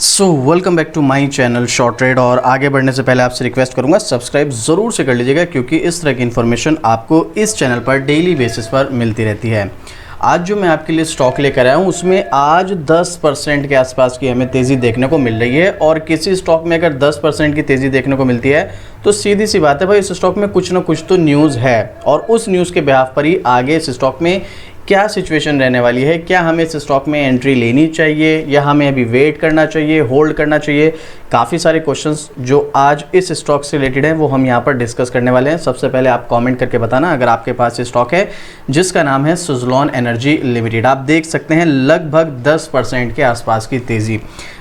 So welcome back to my channel short trade. और आगे बढ़ने से पहले आपसे रिक्वेस्ट करूंगा सब्सक्राइब ज़रूर से कर लीजिएगा, क्योंकि इस तरह की इन्फॉर्मेशन आपको इस चैनल पर डेली बेसिस पर मिलती रहती है। आज जो मैं आपके लिए स्टॉक लेकर आया हूँ उसमें आज 10% के आसपास की हमें तेज़ी देखने को मिल रही है। और किसी स्टॉक में अगर 10% की तेज़ी देखने को मिलती है तो सीधी सी बात है भाई, इस स्टॉक में कुछ ना कुछ तो न्यूज़ है। और उस न्यूज़ के बिहाफ पर ही आगे इस स्टॉक में क्या सिचुएशन रहने वाली है, क्या हमें इस स्टॉक में एंट्री लेनी चाहिए या हमें अभी वेट करना चाहिए, होल्ड करना चाहिए। काफ़ी सारे क्वेश्चंस जो आज इस स्टॉक से रिलेटेड हैं वो हम यहाँ पर डिस्कस करने वाले हैं। सबसे पहले आप कमेंट करके बताना अगर आपके पास ये स्टॉक है जिसका नाम है सुज़लोन एनर्जी लिमिटेड। आप देख सकते हैं लगभग 10% के आसपास की तेज़ी।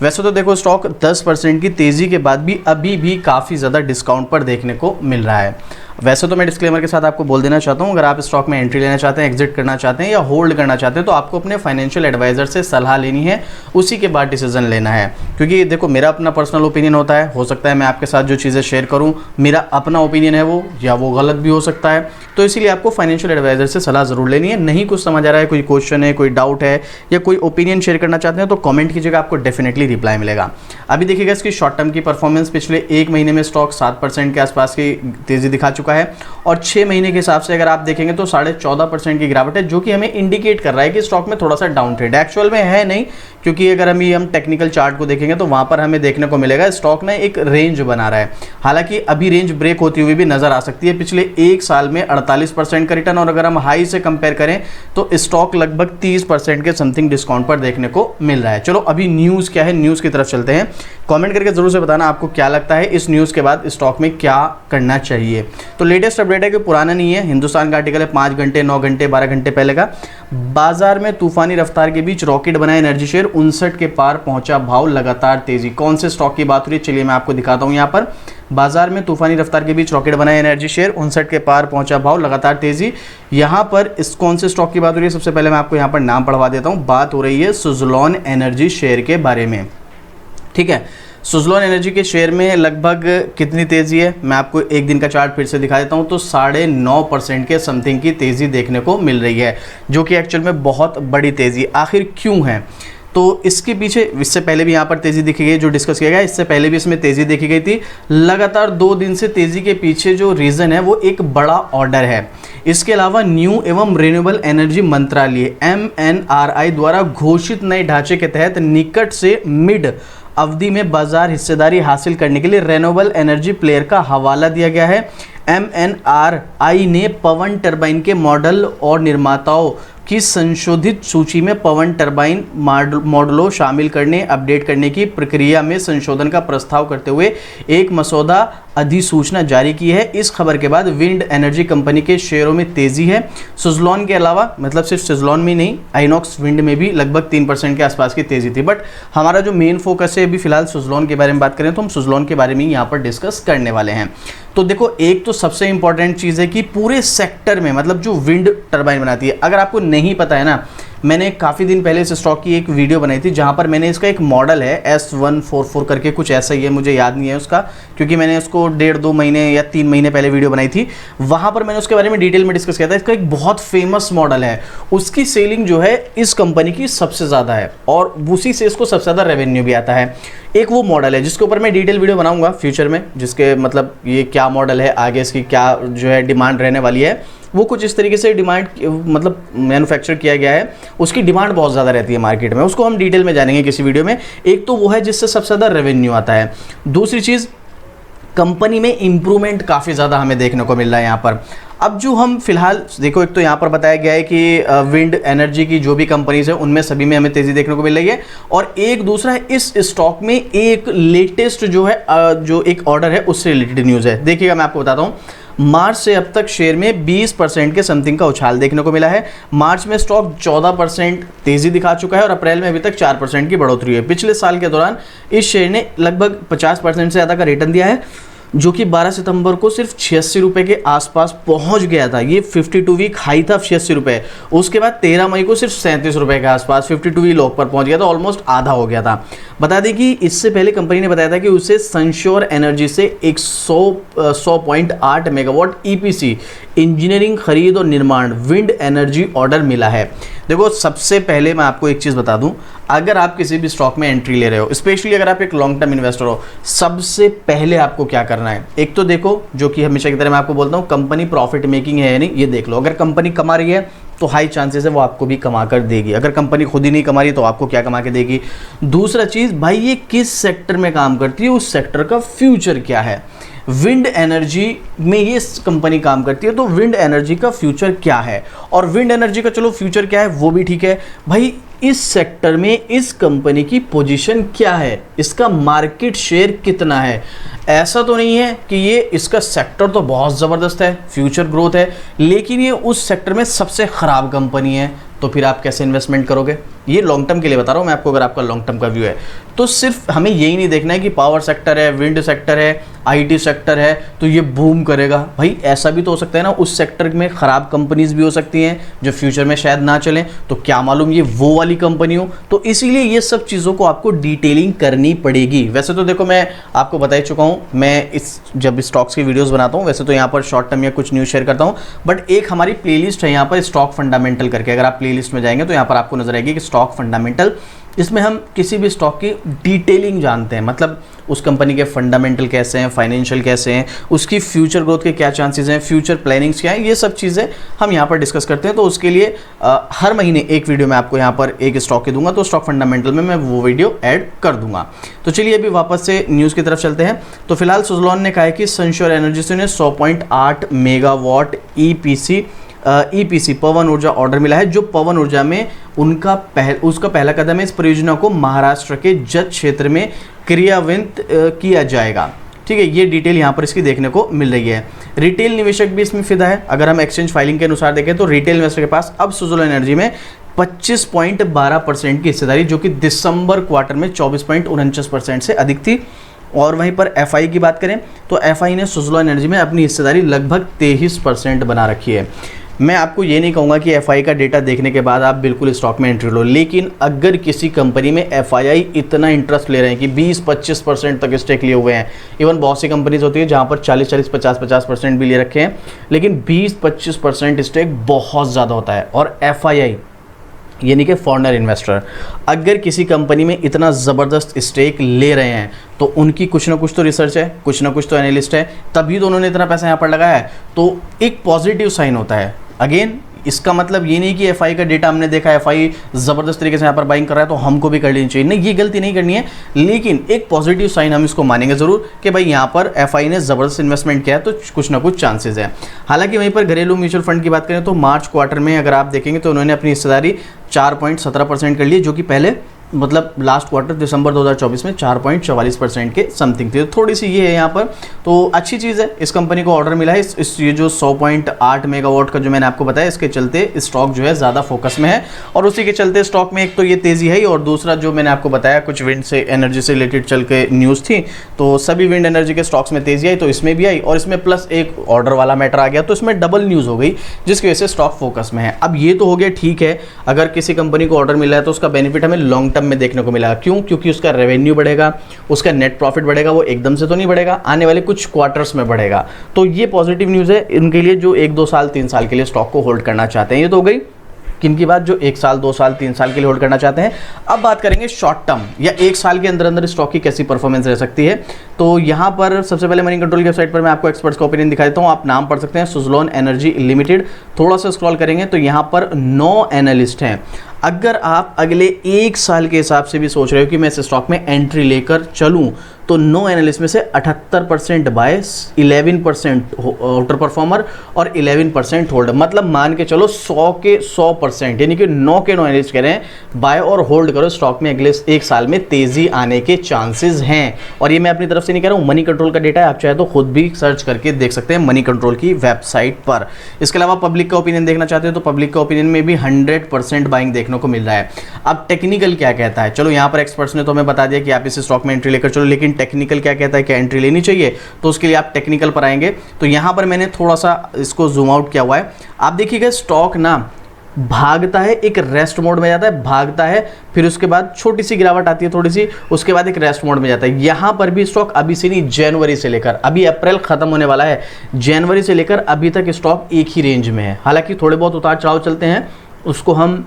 वैसे तो देखो स्टॉक 10% की तेज़ी के बाद भी अभी भी काफ़ी ज़्यादा डिस्काउंट पर देखने को मिल रहा है। वैसे तो मैं डिस्क्लेमर के साथ आपको बोल देना चाहता हूँ, अगर आप स्टॉक में एंट्री लेना चाहते हैं, एग्जिट करना चाहते हैं या होल्ड करना चाहते हैं तो आपको अपने फाइनेंशियल एडवाइज़र से सलाह लेनी है, उसी के बाद डिसीजन लेना है। क्योंकि देखो मेरा अपना पर्सनल ओपिनियन होता है, हो सकता है मैं आपके साथ जो चीज़ें शेयर करूँ मेरा अपना ओपिनियन है वो, या वो गलत भी हो सकता है। तो इसीलिए आपको फाइनेंशियल एडवाइज़र से सलाह ज़रूर लेनी है। नहीं कुछ समझ आ रहा है, कोई क्वेश्चन है, कोई डाउट है या कोई ओपिनियन शेयर करना चाहते हैं तो कमेंट कीजिएगा, आपको डेफिनेटली रिप्लाई मिलेगा। अभी देखिएगा इसकी शॉर्ट टर्म की परफॉर्मेंस, पिछले एक महीने में स्टॉक 7% के आसपास की तेज़ी दिखा चुका है और 6 महीने के हिसाब से अगर आप देखेंगे तो 14.5% की गिरावट है, जो कि हमें इंडिकेट कर रहा है कि स्टॉक में थोड़ा सा डाउन ट्रेंड है। एक्चुअल में है नहीं, क्योंकि अगर हम टेक्निकल चार्ट को देखेंगे तो वहां पर हमें देखने को मिलेगा स्टॉक ना एक रेंज बना रहा है। हालांकि अभी रेंज ब्रेक होती हुई भी नजर आ सकती है। पिछले एक साल में 48% का रिटर्न, और अगर हम हाई से कंपेयर करें तो स्टॉक लगभग 30% के समथिंग डिस्काउंट पर देखने को मिल रहा है। चलो अभी न्यूज़ क्या है, न्यूज़ की तरफ चलते हैं। कमेंट करके जरूर से बताना आपको क्या लगता है इस न्यूज़ के बाद स्टॉक में क्या करना चाहिए। तो लेटेस्ट अपडेट है कि पुराना नहीं है, हिंदुस्तान का आर्टिकल है 5 घंटे 9 घंटे 12 घंटे पहले का। बाजार में तूफानी रफ्तार के बीच रॉकेट बना एनर्जी शेयर, 59 के पार पहुंचा भाव, लगातार तेजी। कौन से स्टॉक की बात हो रही है चलिए मैं आपको दिखाता हूं। यहां पर बाजार में तूफानी रफ्तार के बीच रॉकेट बना एनर्जी शेयर, 59 के पार पहुंचा भाव, लगातार तेजी। यहां पर इस कौन से स्टॉक की बात हो रही है, सबसे पहले मैं आपको यहां पर नाम पढ़वा देता हूं। बात हो रही है सुज़लोन एनर्जी शेयर के बारे में, ठीक है। सुज़लोन एनर्जी के शेयर में लगभग कितनी तेज़ी है मैं आपको एक दिन का चार्ट फिर से दिखा देता हूं। तो 9.5% के समथिंग की तेज़ी देखने को मिल रही है, जो कि एक्चुअल में बहुत बड़ी तेज़ी आखिर क्यों है। तो इसके पीछे, इससे पहले भी यहाँ पर तेज़ी देखी गई जो डिस्कस किया गया, इससे पहले भी इसमें तेज़ी देखी गई थी। लगातार 2 दिन से तेज़ी के पीछे जो रीज़न है वो एक बड़ा ऑर्डर है। इसके अलावा न्यू एवं रिन्यूएबल एनर्जी मंत्रालय MNRI द्वारा घोषित नए ढांचे के तहत निकट से मिड अवधि में बाजार हिस्सेदारी हासिल करने के लिए रिन्यूएबल एनर्जी प्लेयर का हवाला दिया गया है। MNRI ने पवन टरबाइन के मॉडल और निर्माताओं की संशोधित सूची में पवन टरबाइन मॉडलों शामिल करने, अपडेट करने की प्रक्रिया में संशोधन का प्रस्ताव करते हुए एक मसौदा अधिसूचना जारी की है। इस खबर के बाद विंड एनर्जी कंपनी के शेयरों में तेजी है। सुज़लोन के अलावा, मतलब सिर्फ सुज़लोन में नहीं, आइनॉक्स विंड में भी लगभग 3% के आसपास की तेजी थी। बट हमारा जो मेन फोकस है अभी फिलहाल सुज़लोन के बारे में बात करें तो हम सुज़लोन के बारे में यहाँ पर डिस्कस करने वाले हैं। तो देखो एक तो सबसे इंपॉर्टेंट चीज़ है कि पूरे सेक्टर में, मतलब जो विंड टरबाइन बनाती है, अगर आपको नहीं पता है ना, मैंने काफ़ी दिन पहले इस स्टॉक की एक वीडियो बनाई थी जहां पर मैंने इसका एक मॉडल है S144 करके कुछ ऐसा ही है, मुझे याद नहीं है उसका, क्योंकि मैंने उसको 1.5-2 महीने या 3 महीने पहले वीडियो बनाई थी। वहां पर मैंने उसके बारे में डिटेल में डिस्कस किया था। इसका एक बहुत फेमस मॉडल है, उसकी सेलिंग जो है इस कंपनी की सबसे ज़्यादा है और उसी से इसको सबसे ज़्यादा रेवेन्यू भी आता है। एक वो मॉडल है जिसके ऊपर मैं डिटेल वीडियो बनाऊंगा फ्यूचर में, जिसके मतलब ये क्या मॉडल है, आगे इसकी क्या जो है डिमांड रहने वाली है, वो कुछ इस तरीके से डिमांड मतलब मैन्युफैक्चर किया गया है। उसकी डिमांड बहुत ज़्यादा रहती है मार्केट में, उसको हम डिटेल में जानेंगे किसी वीडियो में। एक तो वो है जिससे सबसे ज़्यादा रेवेन्यू आता है। दूसरी चीज़, कंपनी में इंप्रूवमेंट काफ़ी ज़्यादा हमें देखने को मिल रहा है यहाँ पर। अब जो हम फिलहाल देखो, एक तो यहाँ पर बताया गया है कि विंड एनर्जी की जो भी कंपनीज है उनमें सभी में हमें तेज़ी देखने को मिल रही है। और एक दूसरा है इस स्टॉक में एक लेटेस्ट जो है जो एक ऑर्डर है उससे रिलेटेड न्यूज़ है। देखिएगा मैं आपको बताता हूँ, मार्च से अब तक शेयर में 20% के समथिंग का उछाल देखने को मिला है। मार्च में स्टॉक 14% तेज़ी दिखा चुका है और अप्रैल में अभी तक 4% की बढ़ोतरी है। पिछले साल के दौरान इस शेयर ने लगभग 50% से ज़्यादा का रिटर्न दिया है, जो कि 12 सितंबर को सिर्फ 86 रुपये के आसपास पहुंच गया था। ये 52 वीक हाई था 86 रुपये। उसके बाद 13 मई को सिर्फ 37 रुपये के आसपास 52 वीक लो पर पहुंच गया था, ऑलमोस्ट आधा हो गया था। बता दें कि इससे पहले कंपनी ने बताया था कि उसे सनश्योर एनर्जी से 100.8 मेगावाट EPC इंजीनियरिंग खरीद और निर्माण, विंड एनर्जी ऑर्डर मिला है। देखो सबसे पहले मैं आपको एक चीज़ बता दूं, अगर आप किसी भी स्टॉक में एंट्री ले रहे हो, स्पेशली अगर आप एक लॉन्ग टर्म इन्वेस्टर हो, सबसे पहले आपको क्या करना है, एक तो देखो, जो कि हमेशा की तरह मैं आपको बोलता हूँ, कंपनी प्रॉफिट मेकिंग है या नहीं, ये देख लो। अगर कंपनी कमा रही है तो हाई चांसेस है वो आपको भी कमा कर देगी। अगर कंपनी खुद ही नहीं कमा रही तो आपको क्या कमा के देगी। दूसरा चीज़, भाई ये किस सेक्टर में काम करती है, उस सेक्टर का फ्यूचर क्या है। विंड एनर्जी में ये कंपनी काम करती है, तो विंड एनर्जी का फ्यूचर क्या है, और विंड एनर्जी का चलो फ्यूचर क्या है वो भी ठीक है, भाई इस सेक्टर में इस कंपनी की पोजीशन क्या है, इसका मार्केट शेयर कितना है। ऐसा तो नहीं है कि ये इसका सेक्टर तो बहुत ज़बरदस्त है, फ्यूचर ग्रोथ है, लेकिन ये उस सेक्टर में सबसे ख़राब कंपनी है, तो फिर आप कैसे इन्वेस्टमेंट करोगे। ये लॉन्ग टर्म के लिए बता रहा हूँ मैं आपको। अगर आपका लॉन्ग टर्म का व्यू है तो सिर्फ हमें यही नहीं देखना है कि पावर सेक्टर है, विंड सेक्टर है, आईटी सेक्टर है तो ये बूम करेगा। भाई ऐसा भी तो हो सकता है ना, उस सेक्टर में ख़राब कंपनीज भी हो सकती हैं जो फ्यूचर में शायद ना चलें, तो क्या मालूम ये वो वाली कंपनी हो। तो इसीलिए ये सब चीज़ों को आपको डिटेलिंग करनी पड़ेगी। वैसे तो देखो मैं आपको बता ही चुका हूँ, मैं जब स्टॉक्स की वीडियोज़ बनाता हूँ वैसे तो यहाँ पर शॉर्ट टर्म या कुछ न्यूज़ शेयर करता हूँ, बट एक हमारी प्लेलिस्ट है यहाँ पर स्टॉक फंडामेंटल करके। अगर आप प्लेलिस्ट में जाएंगे तो यहाँ पर आपको नजर आएगी कि स्टॉक फंडामेंटल, इसमें हम किसी भी स्टॉक की डिटेलिंग जानते हैं, मतलब उस कंपनी के फंडामेंटल कैसे हैं, फाइनेंशियल कैसे हैं, उसकी फ्यूचर ग्रोथ के क्या चांसेस हैं, फ्यूचर प्लानिंग्स क्या हैं, ये सब चीज़ें हम यहाँ पर डिस्कस करते हैं। तो उसके लिए हर महीने एक वीडियो मैं आपको यहाँ पर एक स्टॉक की दूंगा, तो स्टॉक फंडामेंटल में मैं वो वीडियो ऐड कर दूंगा। तो चलिए अभी वापस से न्यूज़ की तरफ चलते हैं। तो फिलहाल सुज़लॉन ने कहा है कि सनश्योर एनर्जी ने 100.8 मेगावाट ईपीसी पवन ऊर्जा ऑर्डर मिला है, जो पवन ऊर्जा में उसका पहला कदम है। इस परियोजना को महाराष्ट्र के जत क्षेत्र में क्रियान्वित किया जाएगा। ठीक है, ये डिटेल यहाँ पर इसकी देखने को मिल रही है। रिटेल निवेशक भी इसमें फिदा है। अगर हम एक्सचेंज फाइलिंग के अनुसार देखें तो रिटेल इन्वेस्टर के पास अब सुज़लॉन एनर्जी में 25.12% की हिस्सेदारी, जो कि दिसंबर क्वार्टर में 24.49% से अधिक थी। और वहीं पर एफआई की बात करें तो एफआई ने सुज़लॉन एनर्जी में अपनी हिस्सेदारी लगभग 23% बना रखी है। मैं आपको ये नहीं कहूँगा कि एफआई का डेटा देखने के बाद आप बिल्कुल स्टॉक में एंट्री लो, लेकिन अगर किसी कंपनी में एफआई इतना इंटरेस्ट ले रहे हैं कि 20-25% तक स्टेक लिए हुए हैं, इवन बहुत सी कंपनीज होती है जहाँ पर 40-40, 50-50% भी ले रखे हैं, लेकिन 20-25% स्टेक बहुत ज़्यादा होता है। और एफआई यानी कि फॉरेनर इन्वेस्टर अगर किसी कंपनी में इतना ज़बरदस्त स्टेक ले रहे हैं तो उनकी कुछ ना कुछ तो रिसर्च है, कुछ ना कुछ तो एनालिस्ट है, तभी तो उन्होंने इतना पैसा यहाँ पर लगाया है। तो एक पॉजिटिव साइन होता है। अगेन इसका मतलब ये नहीं कि एफआई का डेटा हमने देखा, एफआई ज़बरदस्त तरीके से यहाँ पर बाइंग कर रहा है तो हमको भी कर लेनी चाहिए, नहीं, ये गलती नहीं करनी है। लेकिन एक पॉजिटिव साइन हम इसको मानेंगे ज़रूर कि भाई यहाँ पर एफआई ने ज़बरदस्त इन्वेस्टमेंट किया है, तो कुछ ना कुछ चांसेस है। हालांकि वहीं पर घरेलू म्यूचुअल फंड की बात करें तो मार्च क्वार्टर में अगर आप देखेंगे तो उन्होंने अपनी हिस्सेदारी 4.17% कर ली, जो कि पहले मतलब लास्ट क्वार्टर दिसंबर 2024 में 4.44% के समथिंग थी। तो थोड़ी सी ये है यहाँ पर, तो अच्छी चीज़ है। इस कंपनी को ऑर्डर मिला है, ये जो 100.8 मेगावाट का जो मैंने आपको बताया, इसके चलते स्टॉक जो है ज़्यादा फोकस में है, और उसी के चलते स्टॉक में एक तो ये तेज़ी है ही, और दूसरा जो मैंने आपको बताया कुछ विंड से एनर्जी से रिलेटेड चल के न्यूज़ थी, तो सभी विंड एनर्जी के स्टॉक्स में तेज़ी आई, तो इसमें भी आई, और इसमें प्लस एक ऑर्डर वाला मैटर आ गया, तो इसमें डबल न्यूज़ हो गई, जिसकी वजह से स्टॉक फोकस में है। अब ये तो हो गया, ठीक है, अगर किसी कंपनी को ऑर्डर मिला है तो उसका बेनिफिट हमें लॉन्ग टर्म में देखने को मिला। क्यों? क्योंकि उसका रेवेन्यू बढ़ेगा, उसका नेट प्रॉफिट बढ़ेगा, वो एकदम से तो नहीं बढ़ेगा, आने वाले कुछ क्वार्टर्स में बढ़ेगा। तो ये पॉजिटिव न्यूज़ है इनके लिए जो 1-2 साल 3 साल के लिए स्टॉक को होल्ड करना चाहते हैं। ये तो हो गई किनकी बात, जो 1 साल 2 साल 3 साल के लिए होल्ड करना चाहते हैं। अब बात करेंगे शॉर्ट टर्म या 1 साल के अंदर अंदर स्टॉक की कैसी परफॉर्मेंस रह सकती है। तो यहाँ पर सबसे पहले मनी कंट्रोल की वेबसाइट पर मैं आपको एक्सपर्ट्स का ओपिनियन दिखा देता हूँ। आप नाम पढ़ सकते हैं, सुज़लॉन एनर्जी लिमिटेड। थोड़ा सा स्क्रॉल करेंगे तो यहाँ पर 9 एनालिस्ट हैं। अगर आप अगले 1 साल के हिसाब से भी सोच रहे हो कि मैं इस स्टॉक में एंट्री लेकर चलूँ, तो 9 एनालिस्ट में से 78% बाय, 11% आउटर परफॉर्मर और 11% होल्ड। मतलब मान के चलो 100 के 100%, यानी कि 9 के 9 एनालिस्ट कह रहे हैं बाय और होल्ड करो, स्टॉक में अगले 1 साल में तेजी आने के चांसेस हैं। और ये मैं अपनी तरफ से नहीं कह रहा हूँ, मनी कंट्रोल का डेटा है, आप चाहे तो खुद भी सर्च करके देख सकते हैं मनी कंट्रोल की वेबसाइट पर। इसके अलावा पब्लिक का ओपिनियन देखना चाहते हो तो पब्लिक का ओपिनियन में भी 100% बाइंग देखने को मिल रहा है। अब टेक्निकल क्या कहता है, चलो यहाँ पर एक्सपर्ट्स ने तो हमें बता दिया कि आप इस स्टॉक में एंट्री लेकर चलो, लेकिन टेक्निकल क्या कहता है कि एंट्री लेनी चाहिए, तो उसके लिए आप टेक्निकल पर आएंगे। तो यहाँ पर मैंने थोड़ा सा इसको जूम आउट किया हुआ है। आप देखिएगा स्टॉक ना भागता है, एक रेस्ट मोड में जाता है, भागता है, फिर उसके बाद छोटी सी गिरावट आती है थोड़ी सी, उसके बाद एक रेस्ट मोड में जाता है। यहां पर भी स्टॉक अभी से नहीं, जनवरी से लेकर, अभी अप्रैल खत्म होने वाला है, जनवरी से लेकर अभी तक स्टॉक एक ही रेंज में है। हालांकि थोड़े बहुत उतार चढ़ाव चलते हैं, उसको हम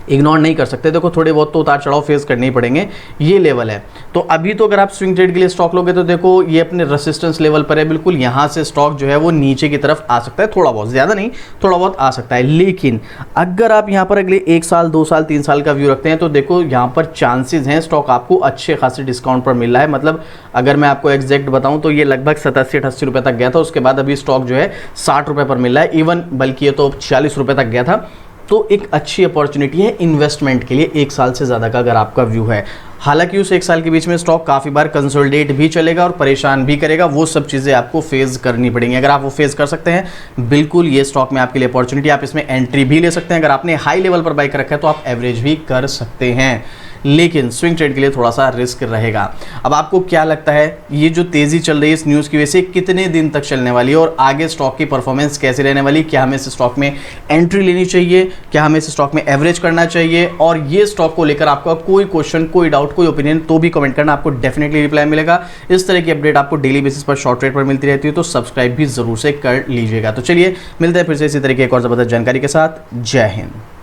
इग्नोर नहीं कर सकते। देखो थोड़े बहुत तो उतार चढ़ाव फेस करने ही पड़ेंगे, ये लेवल है। तो अभी तो अगर आप स्विंग ट्रेड के लिए स्टॉक लोगे तो देखो ये अपने रेसिस्टेंस लेवल पर है, बिल्कुल यहाँ से स्टॉक जो है वो नीचे की तरफ आ सकता है, थोड़ा बहुत, ज़्यादा नहीं, थोड़ा बहुत आ सकता है। लेकिन अगर आप यहाँ पर अगले 1 साल 2 साल 3 साल का व्यू रखते हैं तो देखो यहाँ पर चांसेस हैं स्टॉक आपको अच्छे खासे डिस्काउंट पर मिल रहा है। मतलब अगर मैं आपको एग्जैक्ट बताऊँ तो ये लगभग 87-88 रुपये तक गया था, उसके बाद अभी स्टॉक जो है 60 रुपये पर मिल रहा है, इवन बल्कि ये तो 46 रुपये तक गया था। तो एक अच्छी अपॉर्चुनिटी है इन्वेस्टमेंट के लिए 1 साल से ज़्यादा का अगर आपका व्यू है। हालांकि उस 1 साल के बीच में स्टॉक काफ़ी बार कंसोलिडेट भी चलेगा और परेशान भी करेगा, वो सब चीज़ें आपको फेस करनी पड़ेंगी। अगर आप वो फेस कर सकते हैं, बिल्कुल ये स्टॉक में आपके लिए अपॉर्चुनिटी, आप इसमें एंट्री भी ले सकते हैं। अगर आपने हाई लेवल पर बाई कर रखा है तो आप एवरेज भी कर सकते हैं, लेकिन स्विंग ट्रेड के लिए थोड़ा सा रिस्क रहेगा। अब आपको क्या लगता है ये जो तेज़ी चल रही है इस न्यूज़ की वजह से कितने दिन तक चलने वाली है और आगे स्टॉक की परफॉर्मेंस कैसे रहने वाली? क्या हमें इस स्टॉक में एंट्री लेनी चाहिए, क्या हमें इस स्टॉक में एवरेज करना चाहिए? और ये स्टॉक को लेकर आपका कोई क्वेश्चन, कोई डाउट, कोई ओपिनियन, तो भी कमेंट करना, आपको डेफिनेटली रिप्लाई मिलेगा। इस तरह की अपडेट आपको डेली बेसिस पर शॉर्ट ट्रेड पर मिलती रहती है, तो सब्सक्राइब भी जरूर से कर लीजिएगा। तो चलिए मिलते हैं फिर से इसी तरह की एक और जबरदस्त जानकारी के साथ। जय हिंद।